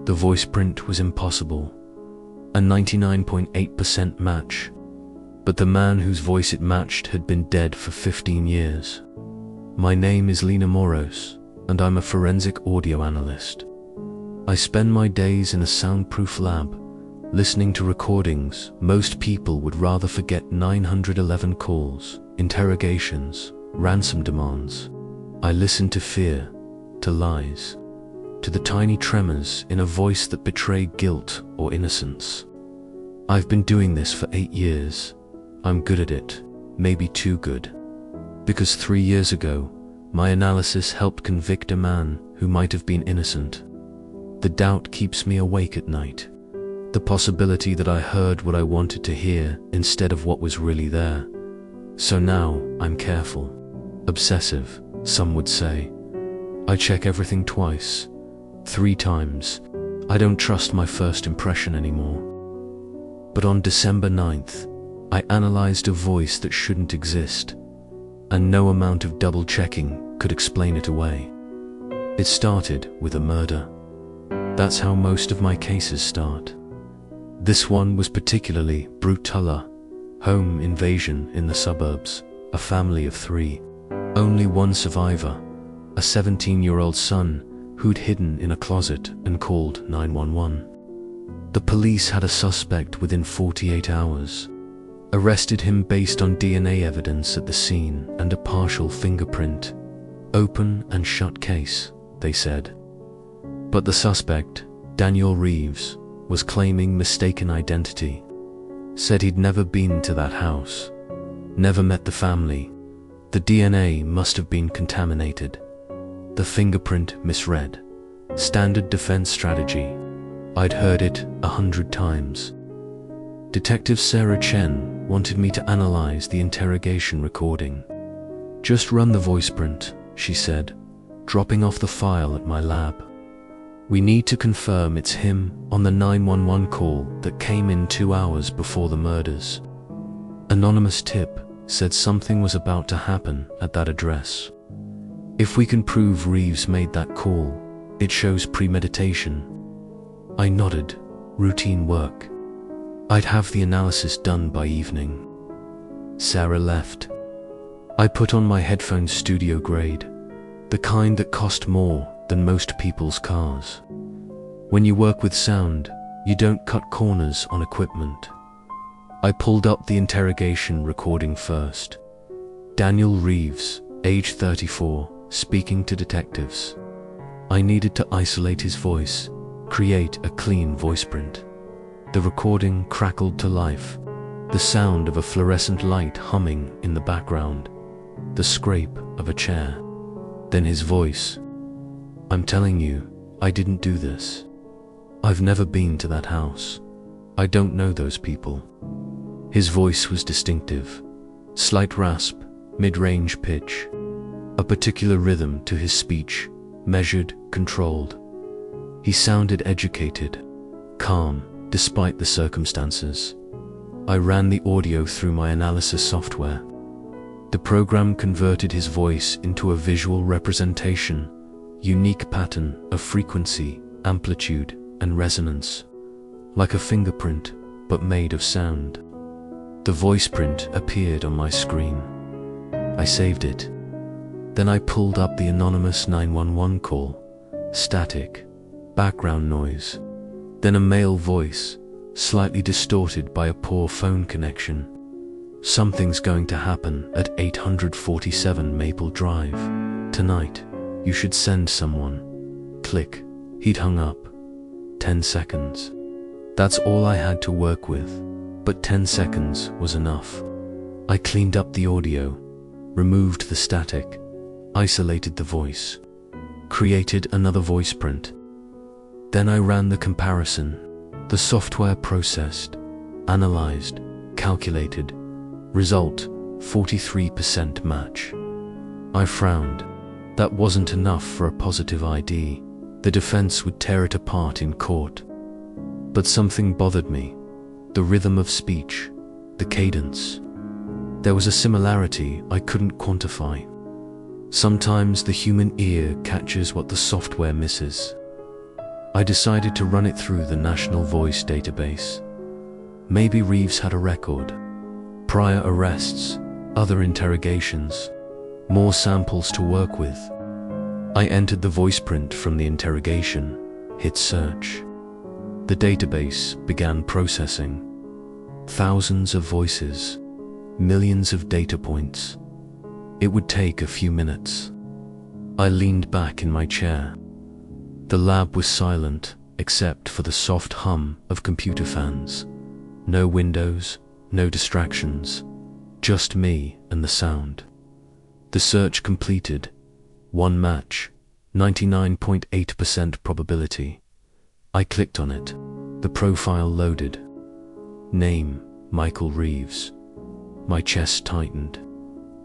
The voice print was impossible, a 99.8% match, but the man whose voice it matched had been dead for 15 years. My name is Lena Moroz, and I'm a forensic audio analyst. I spend my days in a soundproof lab, listening to recordings most people would rather forget. 911 calls, interrogations, ransom demands. I listen to fear, to lies, to the tiny tremors in a voice that betray guilt or innocence. I've been doing this for 8 years. I'm good at it, maybe too good. Because 3 years ago, my analysis helped convict a man who might have been innocent. The doubt keeps me awake at night. The possibility that I heard what I wanted to hear instead of what was really there. So now I'm careful, obsessive, some would say. I check everything twice, 3 times. I don't trust my first impression anymore. But on December 9th, I analyzed a voice that shouldn't exist, and no amount of double-checking could explain it away. It started with a murder. That's how most of my cases start. This one was particularly brutal. Home invasion in the suburbs, a family of 3. Only one survivor, a 17-year-old son who'd hidden in a closet and called 911. The police had a suspect within 48 hours. Arrested him based on DNA evidence at the scene and a partial fingerprint. Open and shut case, they said. But the suspect, Michael Reeves, was claiming mistaken identity. Said he'd never been to that house, never met the family. The DNA must have been contaminated. The fingerprint misread. Standard defense strategy. I'd heard it 100 times. Detective Sarah Chen wanted me to analyze the interrogation recording. Just run the voice print, she said, dropping off the file at my lab. We need to confirm it's him on the 911 call that came in 2 hours before the murders. Anonymous tip said something was about to happen at that address. If we can prove Reeves made that call, it shows premeditation. I nodded. Routine work. I'd have the analysis done by evening. Sarah left. I put on my headphones studio grade, the kind that cost more than most people's cars. When you work with sound, you don't cut corners on equipment. I pulled up the interrogation recording first. Michael Reeves, age 34, speaking to detectives. I needed to isolate his voice, create a clean voice print. The recording crackled to life, the sound of a fluorescent light humming in the background, the scrape of a chair. Then his voice. I'm telling you, I didn't do this. I've never been to that house. I don't know those people. His voice was distinctive. Slight rasp, mid-range pitch. A particular rhythm to his speech, measured, controlled. He sounded educated, calm, despite the circumstances. I ran the audio through my analysis software. The program converted his voice into a visual representation, unique pattern of frequency, amplitude, and resonance, like a fingerprint, but made of sound. The voice print appeared on my screen. I saved it. Then I pulled up the anonymous 911 call. Static, background noise. Then a male voice, slightly distorted by a poor phone connection. Something's going to happen at 847 Maple Drive. Tonight, you should send someone. Click. He'd hung up. 10 seconds. That's all I had to work with, but 10 seconds was enough. I cleaned up the audio, removed the static, isolated the voice, created another voice print. Then I ran the comparison. The software processed, analyzed, calculated. Result, 43% match. I frowned. That wasn't enough for a positive ID. The defense would tear it apart in court. But something bothered me. The rhythm of speech, the cadence. There was a similarity I couldn't quantify. Sometimes the human ear catches what the software misses. I decided to run it through the National Voice database. Maybe Reeves had a record. Prior arrests, other interrogations, more samples to work with. I entered the Voiceprint from the interrogation, hit search. The database began processing. Thousands of voices, millions of data points. It would take a few minutes. I leaned back in my chair. The lab was silent, except for the soft hum of computer fans. No windows, no distractions, just me and the sound. The search completed. One match, 99.8% probability. I clicked on it. The profile loaded. Name, Michael Reeves. My chest tightened.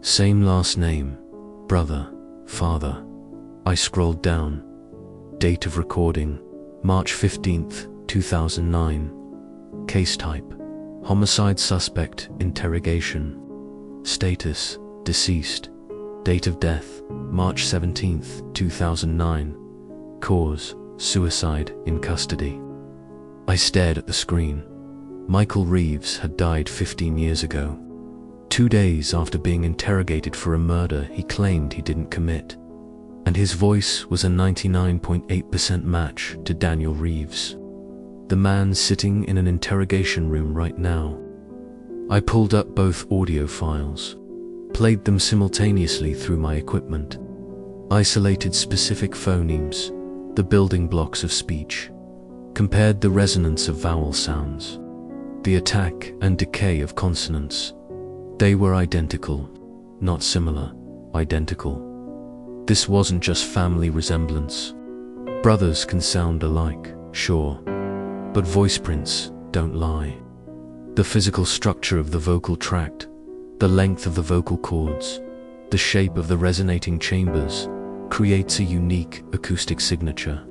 Same last name, brother, father. I scrolled down. Date of recording, March 15th, 2009. Case type, homicide suspect, interrogation. Status, deceased. Date of death, March 17th, 2009. Cause, suicide in custody. I stared at the screen. Michael Reeves had died 15 years ago. 2 days after being interrogated for a murder he claimed he didn't commit. And his voice was a 99.8% match to Daniel Reeves, the man sitting in an interrogation room right now. I pulled up both audio files, played them simultaneously through my equipment, isolated specific phonemes, the building blocks of speech, compared the resonance of vowel sounds, the attack and decay of consonants. They were identical, not similar, identical. This wasn't just family resemblance. Brothers can sound alike, sure, but voice prints don't lie. The physical structure of the vocal tract, the length of the vocal cords, the shape of the resonating chambers creates a unique acoustic signature.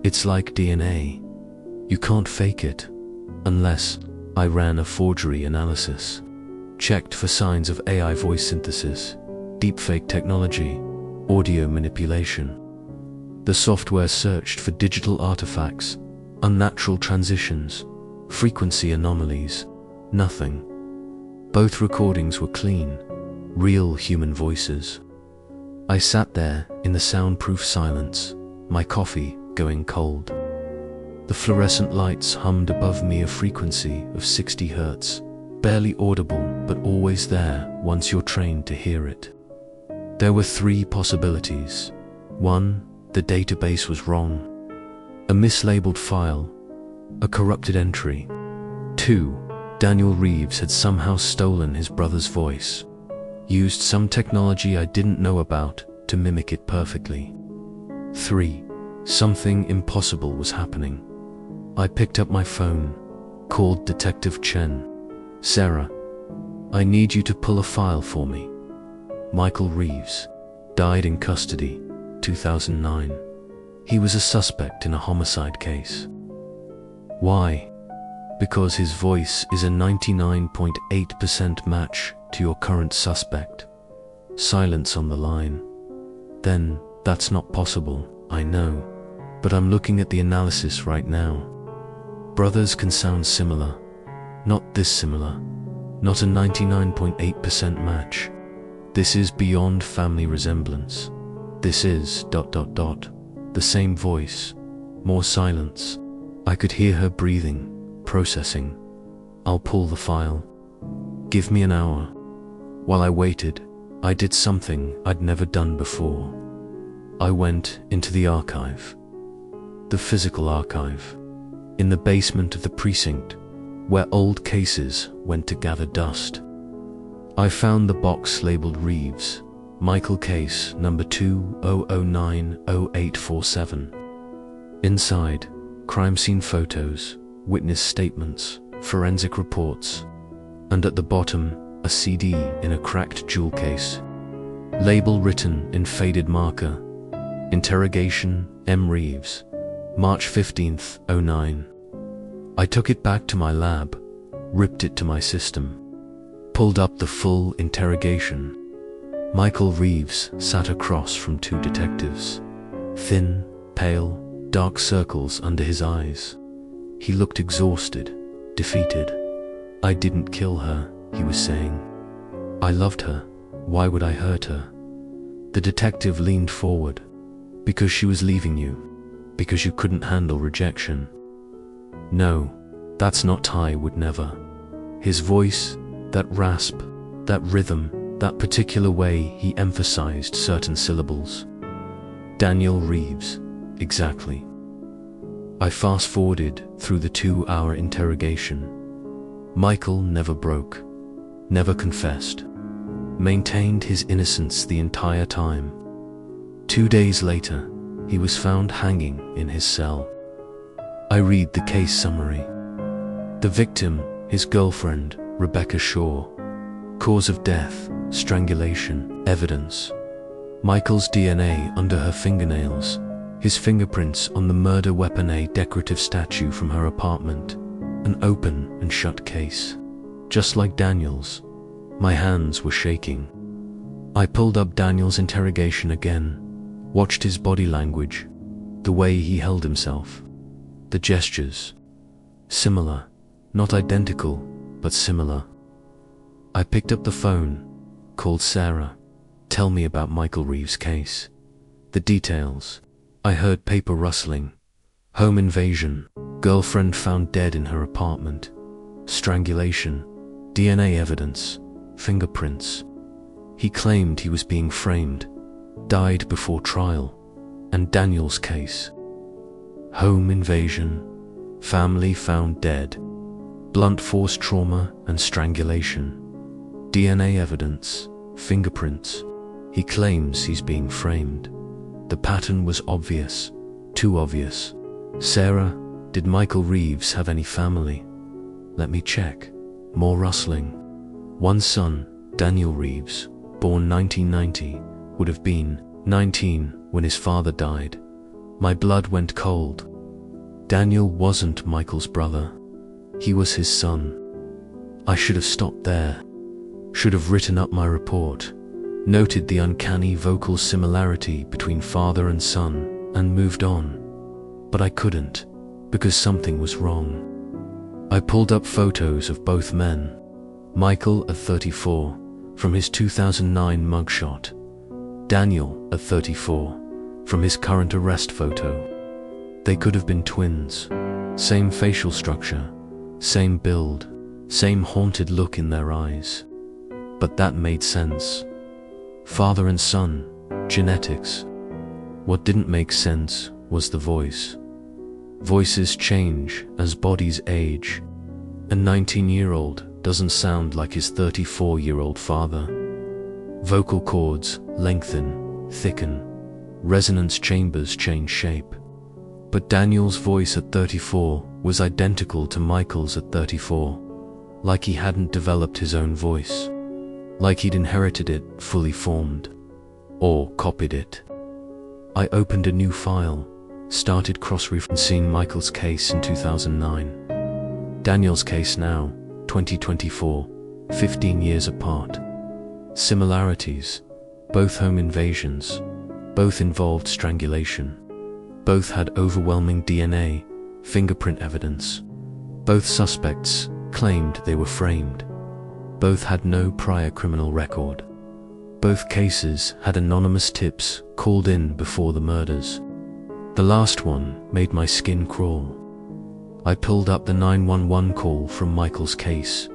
It's like DNA. You can't fake it, unless I ran a forgery analysis, checked for signs of AI voice synthesis, deepfake technology, audio manipulation. The software searched for digital artifacts, unnatural transitions, frequency anomalies. Nothing. Both recordings were clean, real human voices. I sat there in the soundproof silence, my coffee going cold. The fluorescent lights hummed above me a frequency of 60 Hz, barely audible but always there once you're trained to hear it. There were 3 possibilities. 1, the database was wrong. A mislabeled file, a corrupted entry. 2, Daniel Reeves had somehow stolen his brother's voice, used some technology I didn't know about to mimic it perfectly. 3, something impossible was happening. I picked up my phone, called Detective Chen. Sarah, I need you to pull a file for me. Michael Reeves died in custody, 2009. He was a suspect in a homicide case. Why? Because his voice is a 99.8% match to your current suspect. Silence on the line. Then, that's not possible, I know, but I'm looking at the analysis right now. Brothers can sound similar, not this similar, not a 99.8% match. This is beyond family resemblance. This is ... the same voice, more silence. I could hear her breathing, processing. I'll pull the file. Give me an hour. While I waited, I did something I'd never done before. I went into the archive. The physical archive. In the basement of the precinct, where old cases went to gather dust. I found the box labeled Reeves, Michael case number 20090847. Inside, crime scene photos, witness statements, forensic reports, and at the bottom, a CD in a cracked jewel case. Label written in faded marker. Interrogation, M. Reeves, March 15th, 09. I took it back to my lab, ripped it to my system, pulled up the full interrogation. Michael Reeves sat across from 2 detectives. Thin, pale, dark circles under his eyes. He looked exhausted, defeated. "I didn't kill her," he was saying. "I loved her. Why would I hurt her?" The detective leaned forward. "Because she was leaving you. Because you couldn't handle rejection." "No, that's not I would never." His voice, that rasp, that rhythm, that particular way he emphasized certain syllables. Daniel Reeves, exactly. I fast-forwarded through the 2-hour interrogation. Michael never broke, never confessed, maintained his innocence the entire time. 2 days later, he was found hanging in his cell. I read the case summary. The victim, his girlfriend, Rebecca Shaw. Cause of death, strangulation. Evidence: Michael's DNA under her fingernails, his fingerprints on the murder weapon, a decorative statue from her apartment, an open and shut case. Just like Daniel's. My hands were shaking. I pulled up Daniel's interrogation again, watched his body language, the way he held himself, the gestures. Similar, not identical, but similar. I picked up the phone, called Sarah. "Tell me about Michael Reeves' case." The details. I heard paper rustling. Home invasion. Girlfriend found dead in her apartment. Strangulation. DNA evidence. Fingerprints. He claimed he was being framed. Died before trial. And Daniel's case. Home invasion. Family found dead. Blunt force trauma and strangulation. DNA evidence. Fingerprints. He claims he's being framed. The pattern was obvious. Too obvious. Sarah, did Michael Reeves have any family? Let me check. More rustling. One son, Daniel Reeves, born 1990, would have been 19 when his father died. My blood went cold. Daniel wasn't Michael's brother. He was his son. I should have stopped there. Should have written up my report, noted the uncanny vocal similarity between father and son, and moved on. But I couldn't, because something was wrong. I pulled up photos of both men. Michael at 34, from his 2009 mugshot. Daniel at 34, from his current arrest photo. They could have been twins. Same facial structure, same build, same haunted look in their eyes. But that made sense. Father and son, genetics. What didn't make sense was the voice. Voices change as bodies age. A 19-year-old doesn't sound like his 34-year-old father. Vocal cords lengthen, thicken. Resonance chambers change shape. But Daniel's voice at 34 was identical to Michael's at 34, like he hadn't developed his own voice. Like he'd inherited it fully formed, or copied it. I opened a new file, started cross-referencing Michael's case in 2009. Daniel's case now, 2024, 15 years apart. Similarities, both home invasions, both involved strangulation, both had overwhelming DNA, fingerprint evidence. Both suspects claimed they were framed. Both had no prior criminal record. Both cases had anonymous tips called in before the murders. The last one made my skin crawl. I pulled up the 911 call from Michael's case,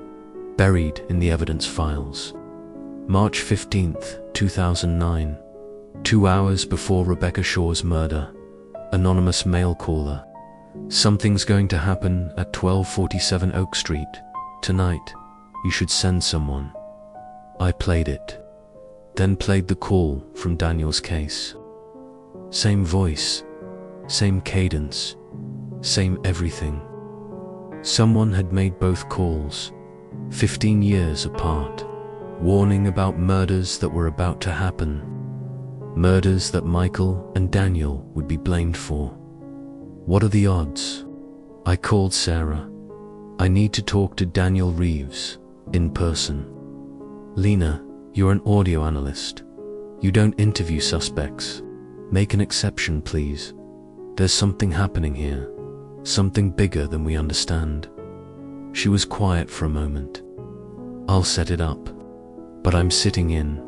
buried in the evidence files. March 15th, 2009, 2 hours before Rebecca Shaw's murder. Anonymous mail caller. "Something's going to happen at 1247 Oak Street. Tonight. You should send someone." I played it. Then played the call from Daniel's case. Same voice, same cadence, same everything. Someone had made both calls, 15 years apart, warning about murders that were about to happen. Murders that Michael and Daniel would be blamed for. What are the odds? I called Sarah. I need to talk to Daniel Reeves, in person. "Lena, you're an audio analyst. You don't interview suspects. Make an exception, please." There's something happening here, something bigger than we understand. She was quiet for a moment. I'll set it up. But I'm sitting in.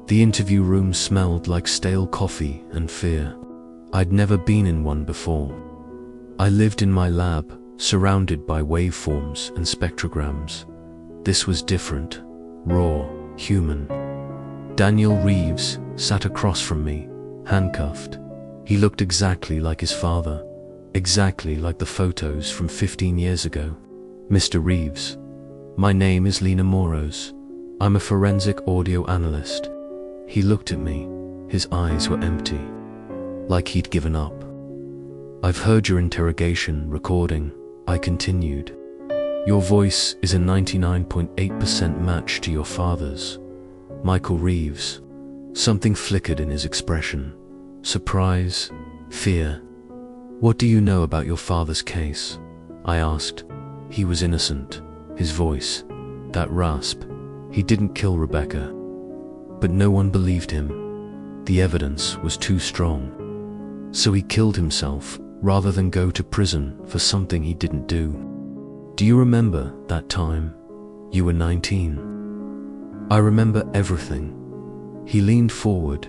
The interview room smelled like stale coffee and fear. I'd never been in one before. I lived in my lab, surrounded by waveforms and spectrograms. This was different, raw, human. Daniel Reeves sat across from me, handcuffed. He looked exactly like his father, exactly like the photos from 15 years ago. Mr. Reeves, my name is Lena Moroz. I'm a forensic audio analyst. He looked at me. His eyes were empty, like he'd given up. I've heard your interrogation recording, I continued. Your voice is a 99.8% match to your father's. Michael Reeves. Something flickered in his expression. Surprise, fear. What do you know about your father's case? I asked. He was innocent. His voice, that rasp. He didn't kill Rebecca. But no one believed him. The evidence was too strong. So he killed himself rather than go to prison for something he didn't do. Do you remember that time? You were 19. I remember everything. He leaned forward.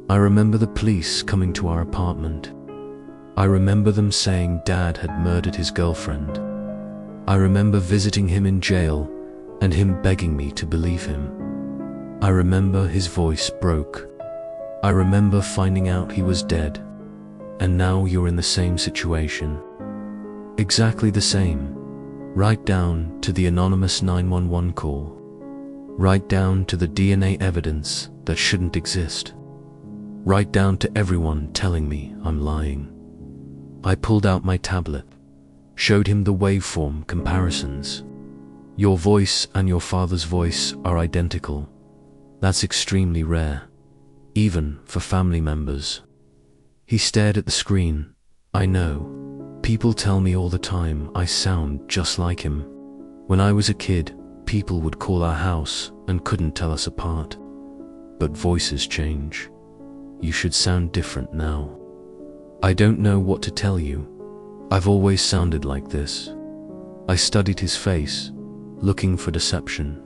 I remember the police coming to our apartment. I remember them saying Dad had murdered his girlfriend. I remember visiting him in jail and him begging me to believe him. I remember his voice broke. I remember finding out he was dead. And now you're in the same situation. Exactly the same. Right down to the anonymous 911 call. Right down to the DNA evidence that shouldn't exist. Right down to everyone telling me I'm lying. I pulled out my tablet, showed him the waveform comparisons. Your voice and your father's voice are identical. That's extremely rare, even for family members. He stared at the screen. I know. People tell me all the time I sound just like him. When I was a kid, people would call our house and couldn't tell us apart. But voices change. You should sound different now. I don't know what to tell you. I've always sounded like this. I studied his face, looking for deception,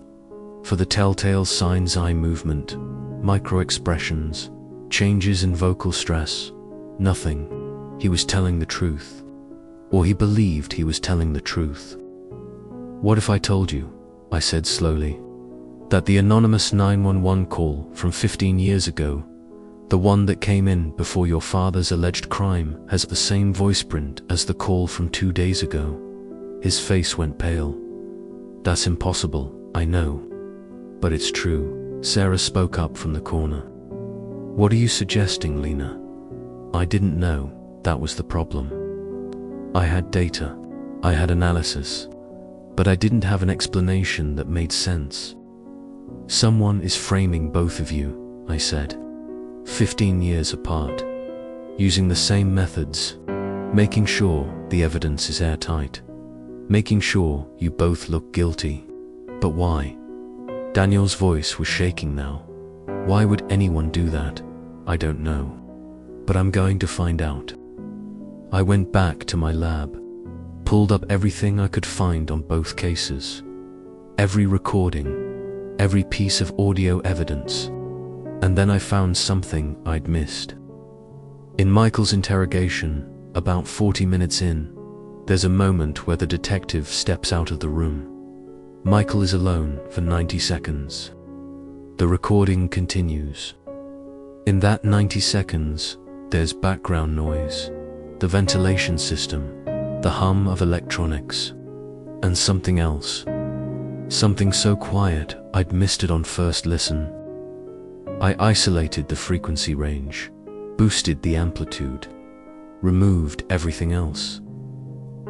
for the telltale signs: eye movement, micro-expressions, changes in vocal stress. Nothing. He was telling the truth. Or he believed he was telling the truth. What if I told you, I said slowly, that the anonymous 911 call from 15 years ago, the one that came in before your father's alleged crime, has the same voice print as the call from 2 days ago? His face went pale. That's impossible, I know. But it's true. Sarah spoke up from the corner. What are you suggesting, Lena? I didn't know. That was the problem. I had data. I had analysis. But I didn't have an explanation that made sense. Someone is framing both of you, I said. 15 years apart. Using the same methods. Making sure the evidence is airtight. Making sure you both look guilty. But why? Daniel's voice was shaking now. Why would anyone do that? I don't know. But I'm going to find out. I went back to my lab, pulled up everything I could find on both cases. Every recording, every piece of audio evidence. And then I found something I'd missed. In Michael's interrogation, about 40 minutes in, there's a moment where the detective steps out of the room. Michael is alone for 90 seconds. The recording continues. In that 90 seconds, there's background noise, the ventilation system, the hum of electronics, and something else. Something so quiet I'd missed it on first listen. I isolated the frequency range, boosted the amplitude, removed everything else.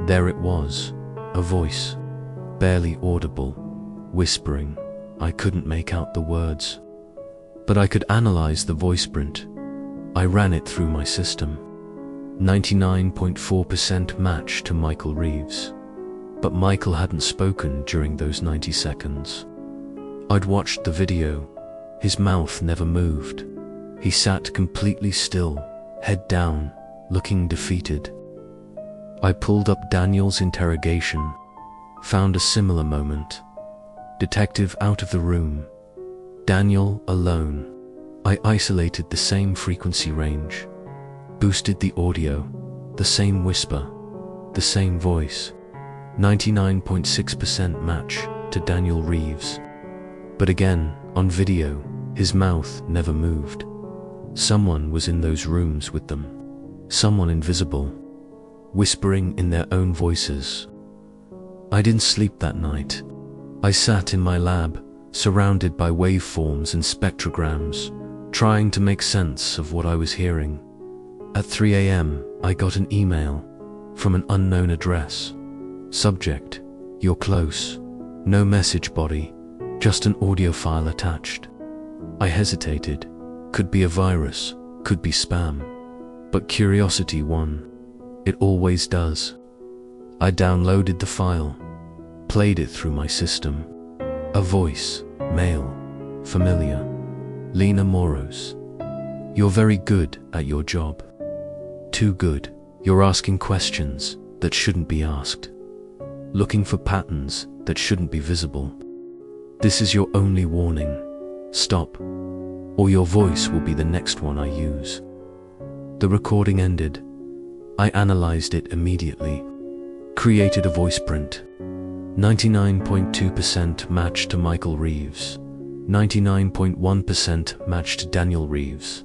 There it was, a voice, barely audible, whispering. I couldn't make out the words. But I could analyze the Voiceprint. I ran it through my system. 99.4% match to Michael Reeves. But Michael hadn't spoken during those 90 seconds. I'd watched the video. His mouth never moved. He sat completely still, head down, looking defeated. I pulled up Daniel's interrogation, found a similar moment. Detective out of the room. Daniel alone. I isolated the same frequency range, boosted the audio, the same whisper, the same voice. 99.6% match to Daniel Reeves. But again, on video, his mouth never moved. Someone was in those rooms with them. Someone invisible, whispering in their own voices. I didn't sleep that night. I sat in my lab, surrounded by waveforms and spectrograms, trying to make sense of what I was hearing. At 3 a.m., I got an email from an unknown address. Subject: "You're close." No message body, just an audio file attached. I hesitated. Could be a virus, could be spam. But curiosity won. It always does. I downloaded the file, played it through my system. A voice, male, familiar. Lena Moroz. "You're very good at your job. Too good. You're asking questions that shouldn't be asked. Looking for patterns that shouldn't be visible. This is your only warning. Stop, or your voice will be the next one I use." The recording ended. I analyzed it immediately. Created a Voiceprint. 99.2% match to Michael Reeves. 99.1% match to Daniel Reeves.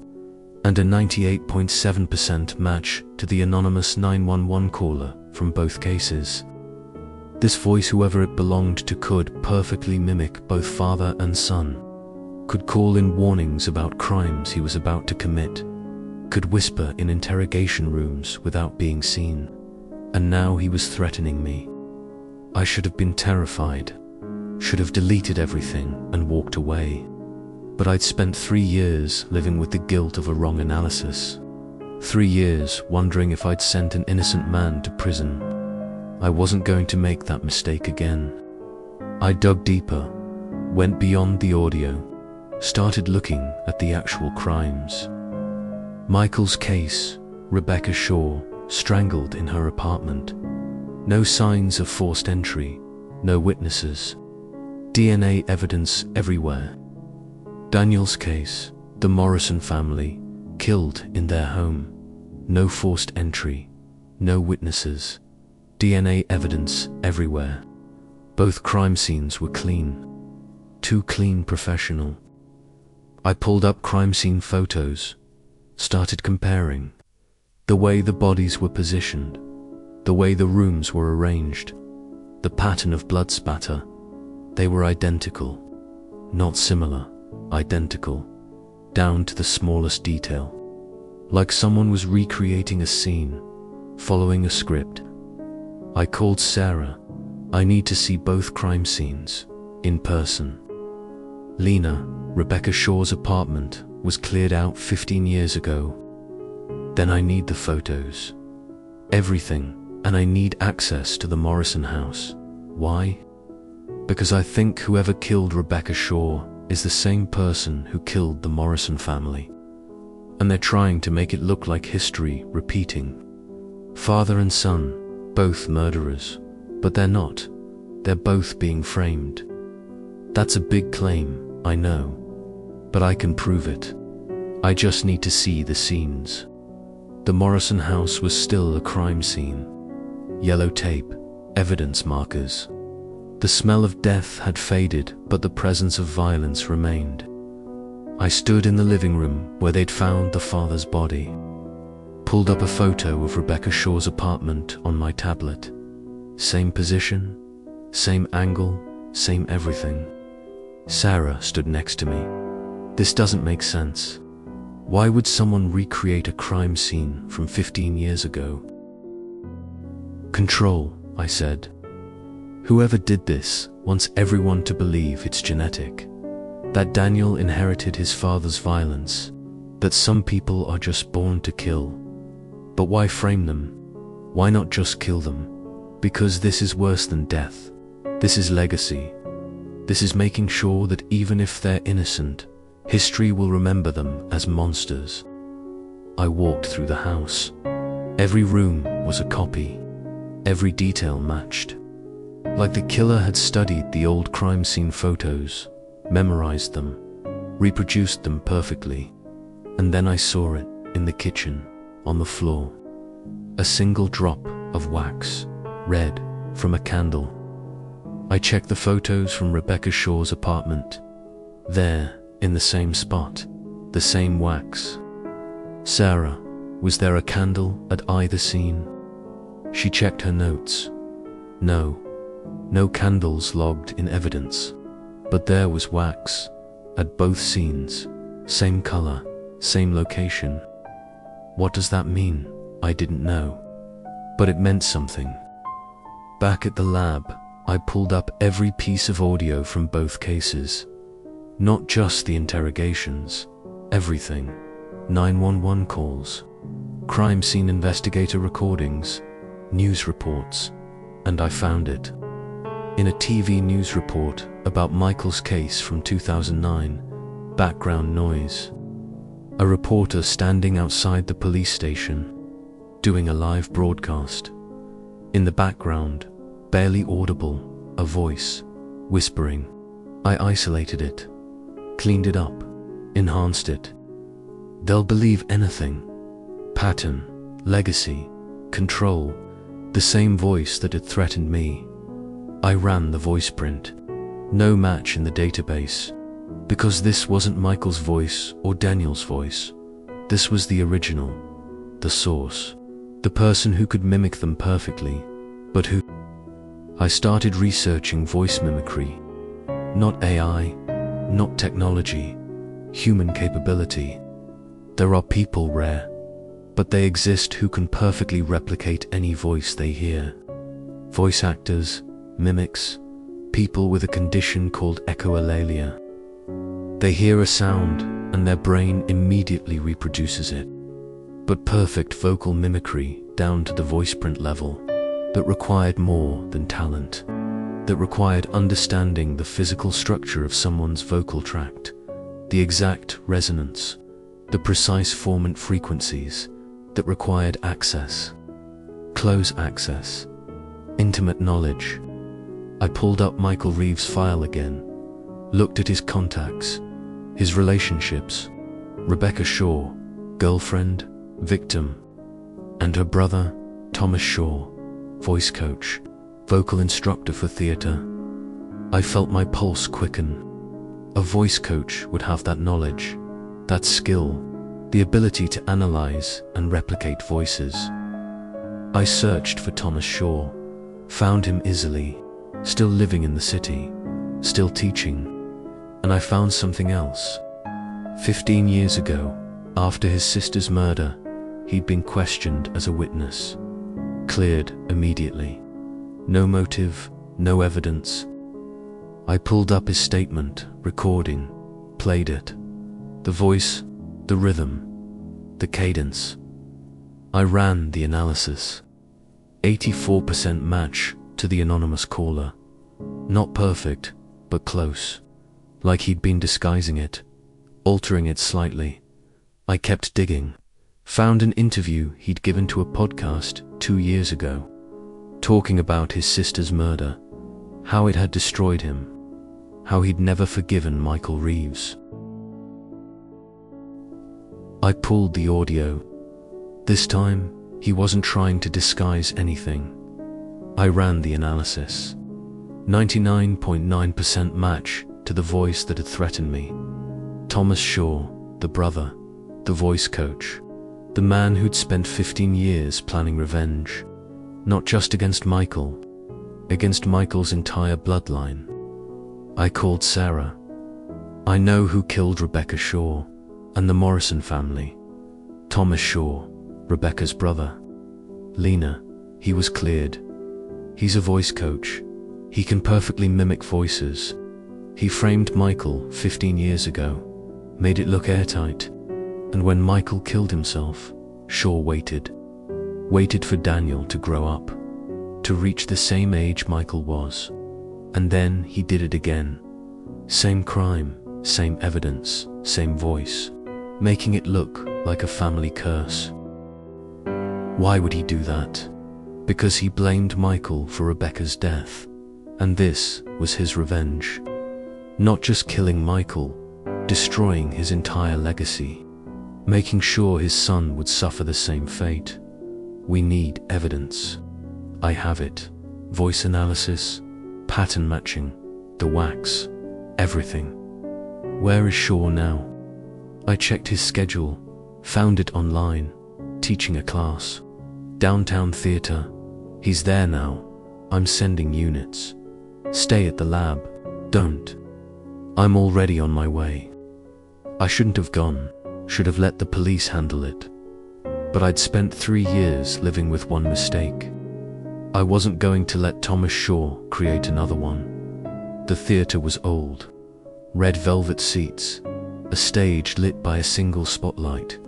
And a 98.7% match to the anonymous 911 caller from both cases. This voice, whoever it belonged to, could perfectly mimic both father and son. Could call in warnings about crimes he was about to commit. Could whisper in interrogation rooms without being seen. And now he was threatening me. I should have been terrified. Should have deleted everything and walked away. But I'd spent 3 years living with the guilt of a wrong analysis. 3 years wondering if I'd sent an innocent man to prison. I wasn't going to make that mistake again. I dug deeper, went beyond the audio, started looking at the actual crimes. Michael's case, Rebecca Shaw, strangled in her apartment. No signs of forced entry, no witnesses. DNA evidence everywhere. Daniel's case, the Morrison family, killed in their home. No forced entry, no witnesses. DNA evidence everywhere. Both crime scenes were clean. Too clean, professional. I pulled up crime scene photos, started comparing. The way the bodies were positioned, the way the rooms were arranged, the pattern of blood spatter. They were identical. Not similar, identical. Down to the smallest detail. Like someone was recreating a scene, following a script. I called Sarah. I need to see both crime scenes, in person. Lena, Rebecca Shaw's apartment, was cleared out 15 years ago. Then I need the photos. Everything, and I need access to the Morrison house. Why? Because I think whoever killed Rebecca Shaw is the same person who killed the Morrison family. And they're trying to make it look like history repeating. Father and son, both murderers, but they're not. They're both being framed. That's a big claim, I know, but I can prove it. I just need to see the scenes. The Morrison house was still a crime scene. Yellow tape, evidence markers. The smell of death had faded, but the presence of violence remained. I stood in the living room where they'd found the father's body. Pulled up a photo of Rebecca Shaw's apartment on my tablet. Same position, same angle, same everything. Sarah stood next to me. This doesn't make sense. Why would someone recreate a crime scene from 15 years ago? Control, I said. Whoever did this wants everyone to believe it's genetic. That Daniel inherited his father's violence. That some people are just born to kill. But why frame them? Why not just kill them? Because this is worse than death. This is legacy. This is making sure that even if they're innocent, history will remember them as monsters. I walked through the house. Every room was a copy. Every detail matched. Like the killer had studied the old crime scene photos, memorized them, reproduced them perfectly. And then I saw it in the kitchen, on the floor. A single drop of wax, red, from a candle. I checked the photos from Rebecca Shaw's apartment. There, in the same spot, the same wax. Sarah, was there a candle at either scene? She checked her notes. No candles logged in evidence. But there was wax, at both scenes, same color, same location. What does that mean? I didn't know. But it meant something. Back at the lab, I pulled up every piece of audio from both cases. Not just the interrogations, everything. 911 calls, crime scene investigator recordings, news reports, and I found it. In a TV news report about Michael's case from 2009, background noise. A reporter standing outside the police station, doing a live broadcast. In the background, barely audible, a voice, whispering. I isolated it, cleaned it up, enhanced it. They'll believe anything. Pattern, legacy, control, the same voice that had threatened me. I ran the Voiceprint. No match in the database, because this wasn't Michael's voice or Daniel's voice. This was the original, the source, the person who could mimic them perfectly, but who? I started researching voice mimicry. Not AI, not technology, human capability. There are people rare, but they exist who can perfectly replicate any voice they hear. Voice actors, mimics, people with a condition called echolalia. They hear a sound and their brain immediately reproduces it. But perfect vocal mimicry down to the Voiceprint level, that required more than talent, that required understanding the physical structure of someone's vocal tract, the exact resonance, the precise formant frequencies, that required access, close access, intimate knowledge. I pulled up Michael Reeves' file again, looked at his contacts, his relationships, Rebecca Shaw, girlfriend, victim, and her brother, Thomas Shaw, voice coach, vocal instructor for theater. I felt my pulse quicken. A voice coach would have that knowledge, that skill, the ability to analyze and replicate voices. I searched for Thomas Shaw, found him easily, still living in the city, still teaching, and I found something else. 15 years ago, after his sister's murder, he'd been questioned as a witness, cleared immediately. No motive, no evidence. I pulled up his statement, recording, played it. The voice, the rhythm, the cadence. I ran the analysis. 84% match to the anonymous caller. Not perfect, but close. Like he'd been disguising it, altering it slightly. I kept digging. Found an interview he'd given to a podcast 2 years ago, talking about his sister's murder, how it had destroyed him, how he'd never forgiven Michael Reeves. I pulled the audio. This time, he wasn't trying to disguise anything. I ran the analysis. 99.9% match to the voice that had threatened me. Thomas Shaw, the brother, the voice coach, the man who'd spent 15 years planning revenge, not just against Michael, against Michael's entire bloodline. I called Sarah. I know who killed Rebecca Shaw and the Morrison family. Thomas Shaw, Rebecca's brother. Lena, he was cleared. He's a voice coach. He can perfectly mimic voices. He framed Michael 15 years ago, made it look airtight. And when Michael killed himself, Shaw waited for Daniel to grow up, to reach the same age Michael was. And then he did it again. Same crime, same evidence, same voice, making it look like a family curse. Why would he do that? Because he blamed Michael for Rebecca's death, and this was his revenge. Not just killing Michael, destroying his entire legacy, making sure his son would suffer the same fate. We need evidence. I have it. Voice analysis, pattern matching, the wax, everything. Where is Shaw now? I checked his schedule, found it online, teaching a class. Downtown theater. He's there now. I'm sending units. Stay at the lab. Don't. I'm already on my way. I shouldn't have gone, should have let the police handle it. But I'd spent 3 years living with one mistake. I wasn't going to let Thomas Shaw create another one. The theater was old. Red velvet seats, a stage lit by a single spotlight.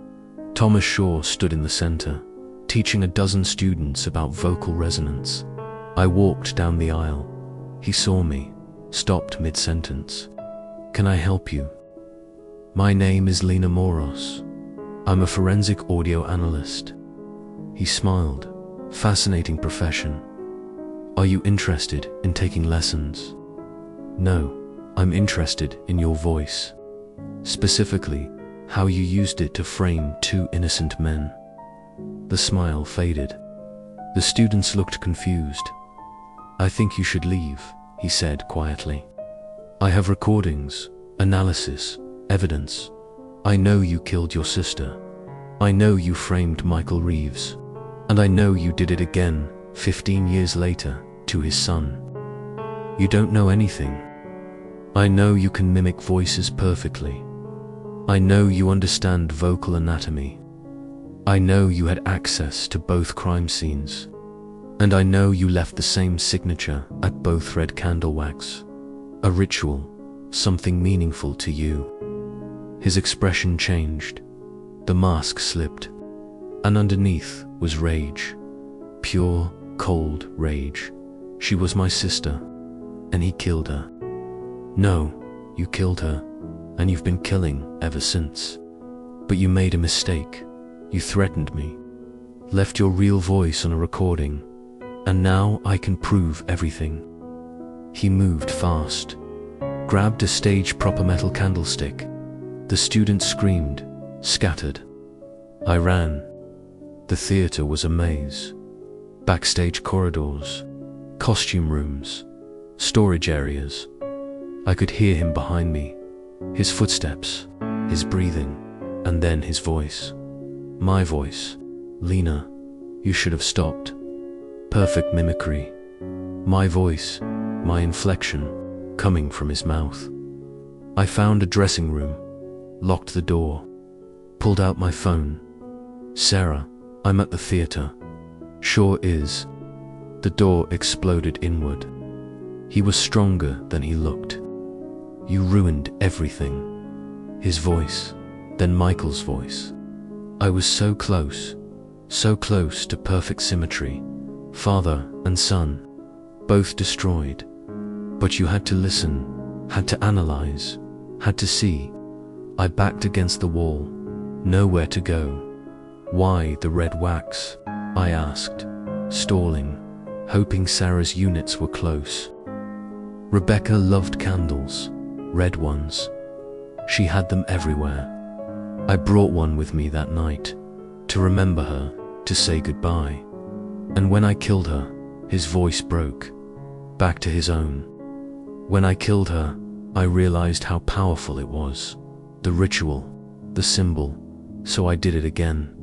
Thomas Shaw stood in the center, teaching a dozen students about vocal resonance. I walked down the aisle. He saw me, stopped mid-sentence. Can I help you? My name is Lena Moroz. I'm a forensic audio analyst. He smiled. Fascinating profession. Are you interested in taking lessons? No, I'm interested in your voice. Specifically, how you used it to frame 2 innocent men. The smile faded. The students looked confused. I think you should leave, he said quietly. I have recordings, analysis, evidence. I know you killed your sister. I know you framed Michael Reeves. And I know you did it again, 15 years later, to his son. You don't know anything. I know you can mimic voices perfectly. I know you understand vocal anatomy. I know you had access to both crime scenes. And I know you left the same signature at both red candle wax. A ritual, something meaningful to you. His expression changed. The mask slipped. And underneath was rage. Pure, cold rage. She was my sister, and he killed her. No, you killed her, and you've been killing ever since. But you made a mistake. You threatened me, left your real voice on a recording, and now I can prove everything. He moved fast, grabbed a stage-proper metal candlestick. The students screamed, scattered. I ran. The theater was a maze. Backstage corridors, costume rooms, storage areas. I could hear him behind me, his footsteps, his breathing, and then his voice. My voice. Lena, you should have stopped. Perfect mimicry. My voice, my inflection, coming from his mouth. I found a dressing room, locked the door, pulled out my phone. Sarah, I'm at the theater. Sure is. The door exploded inward. He was stronger than he looked. You ruined everything. His voice, then Michael's voice. I was so close to perfect symmetry. Father and son, both destroyed. But you had to listen, had to analyze, had to see. I backed against the wall, nowhere to go. Why the red wax? I asked, stalling, hoping Sarah's units were close. Rebecca loved candles, red ones. She had them everywhere. I brought one with me that night, to remember her, to say goodbye. And when I killed her, his voice broke, back to his own. When I killed her, I realized how powerful it was. The ritual, the symbol, so I did it again.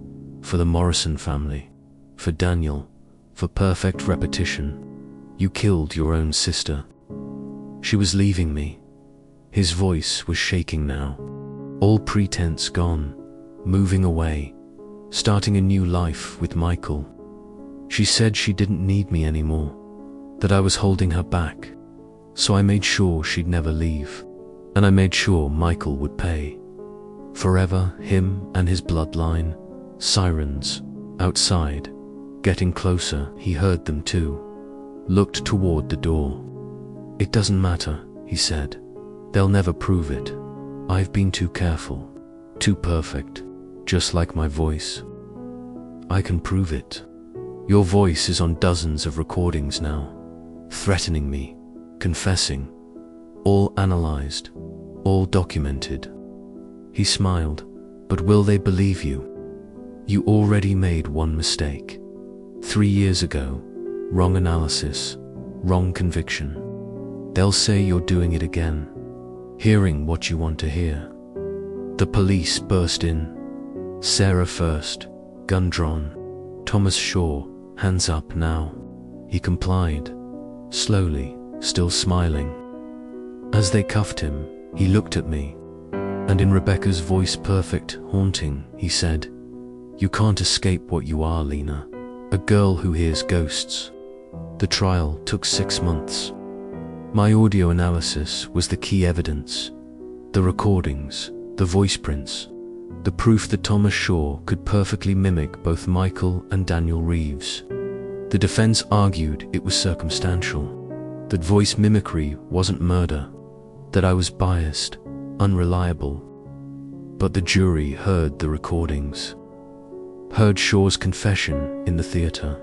For the Morrison family, for Daniel, for perfect repetition. You killed your own sister. She was leaving me. His voice was shaking now. All pretense gone, moving away, starting a new life with Michael. She said she didn't need me anymore, that I was holding her back. So I made sure she'd never leave, and I made sure Michael would pay. Forever, him and his bloodline. Sirens, outside, getting closer. He heard them too, looked toward the door. It doesn't matter, he said. They'll never prove it. I've been too careful, too perfect, just like my voice. I can prove it. Your voice is on dozens of recordings now, threatening me, confessing, all analyzed, all documented. He smiled. But will they believe you? You already made one mistake. 3 years ago, wrong analysis, wrong conviction. They'll say you're doing it again, hearing what you want to hear. The police burst in. Sarah first, gun drawn. Thomas Shaw, hands up now. He complied, slowly, still smiling. As they cuffed him, he looked at me, and in Rebecca's voice, perfect, haunting, he said, "You can't escape what you are, Lena. A girl who hears ghosts." The trial took 6 months. My audio analysis was the key evidence. The recordings, the voice prints, the proof that Thomas Shaw could perfectly mimic both Michael and Daniel Reeves. The defense argued it was circumstantial, that voice mimicry wasn't murder, that I was biased, unreliable. But the jury heard the recordings, heard Shaw's confession in the theater,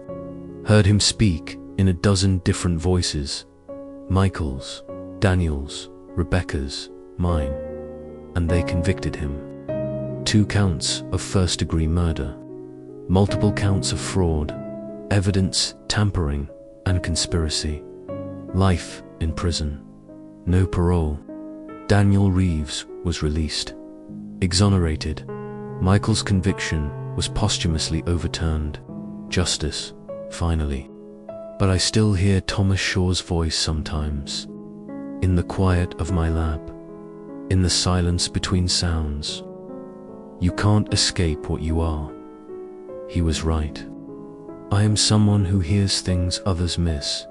heard him speak in a dozen different voices, Michael's, Daniel's, Rebecca's, mine, and they convicted him. 2 counts of first-degree murder, multiple counts of fraud, evidence tampering, and conspiracy. Life in prison, no parole. Daniel Reeves was released, exonerated. Michael's conviction was posthumously overturned. Justice, finally. But I still hear Thomas Shaw's voice sometimes, in the quiet of my lab, in the silence between sounds. You can't escape what you are. He was right. I am someone who hears things others miss,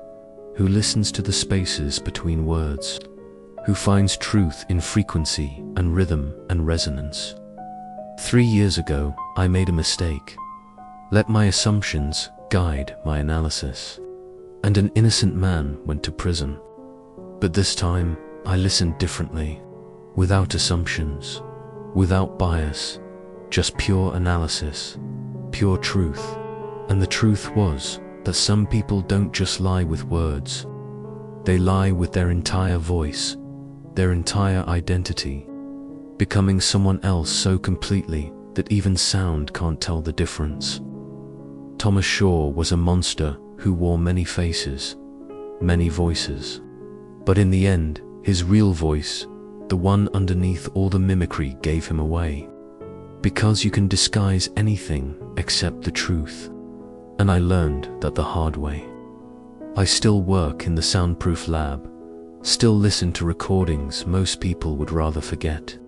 who listens to the spaces between words, who finds truth in frequency and rhythm and resonance. 3 years ago, I made a mistake. Let my assumptions guide my analysis, and an innocent man went to prison. But this time, I listened differently, without assumptions, without bias, just pure analysis, pure truth. And the truth was that some people don't just lie with words. They lie with their entire voice, their entire identity, becoming someone else so completely that even sound can't tell the difference. Thomas Shaw was a monster who wore many faces, many voices. But in the end, his real voice, the one underneath all the mimicry, gave him away. Because you can disguise anything except the truth. And I learned that the hard way. I still work in the soundproof lab, still listen to recordings most people would rather forget,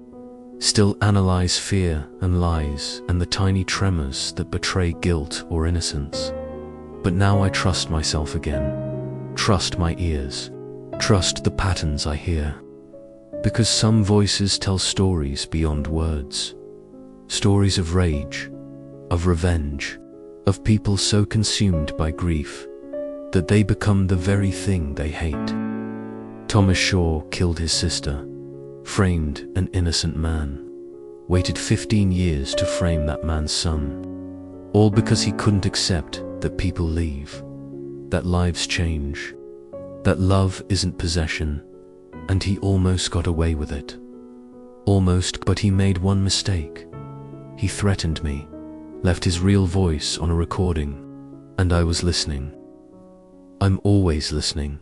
still analyze fear and lies and the tiny tremors that betray guilt or innocence. But now I trust myself again, trust my ears, trust the patterns I hear. Because some voices tell stories beyond words, stories of rage, of revenge, of people so consumed by grief that they become the very thing they hate. Thomas Shaw killed his sister, framed an innocent man, waited 15 years to frame that man's son, all because he couldn't accept that people leave, that lives change, that love isn't possession, and he almost got away with it. Almost, but he made one mistake. He threatened me, left his real voice on a recording, and I was listening. I'm always listening.